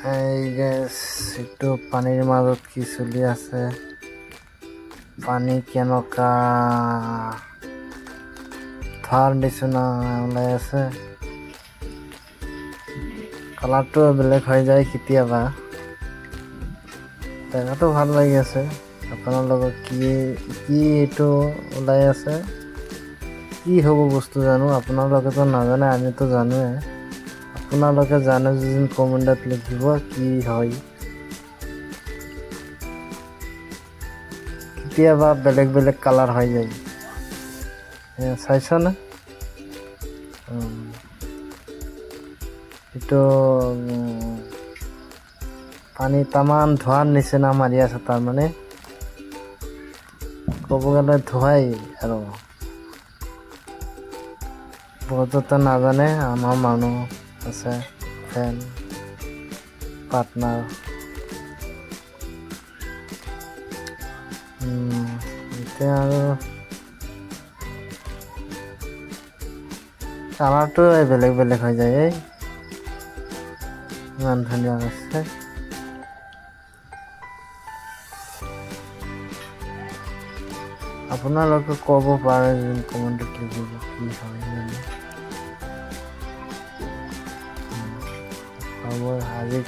এই গেছ এইটো পানীৰ মাজত কি চলি আছে, পানী কেনেকুৱা ধোঁৱাৰ নিচিনা ওলাই আছে, কালাৰটো বেলেগ হৈ যায় কেতিয়াবা। জেগাটো ভাল লাগি আছে। আপোনালোকৰ কি এইটো ওলাই আছে, কি হ'ব বস্তু জানো, আপোনালোকেতো নাজানে, আমিতো জানোৱে। আপোনালোকে জানে যদি কমেণ্টত লিখিব কি হয়। কেতিয়াবা বেলেগ বেলেগ কালাৰ হৈ যায়, চাইছনে? এইটো পানী তামান ধোঁৱাৰ নিচিনা মাৰি আছে, তাৰমানে ক'ব গ'লে ধোঁৱাই আৰু বহুতে নাজানে। আমাৰ মানুহ আছে, ফ্ৰেণ্ড পাৰ্টনাৰ, এতিয়া আৰু কালাৰটো বেলেগ বেলেগ হৈ যায়। ইমান ধুনীয়া আছে। আপোনালোকে ক'ব পাৰে যদি কমেণ্টত লিখিব কি হয় মানে। হ'ব আজি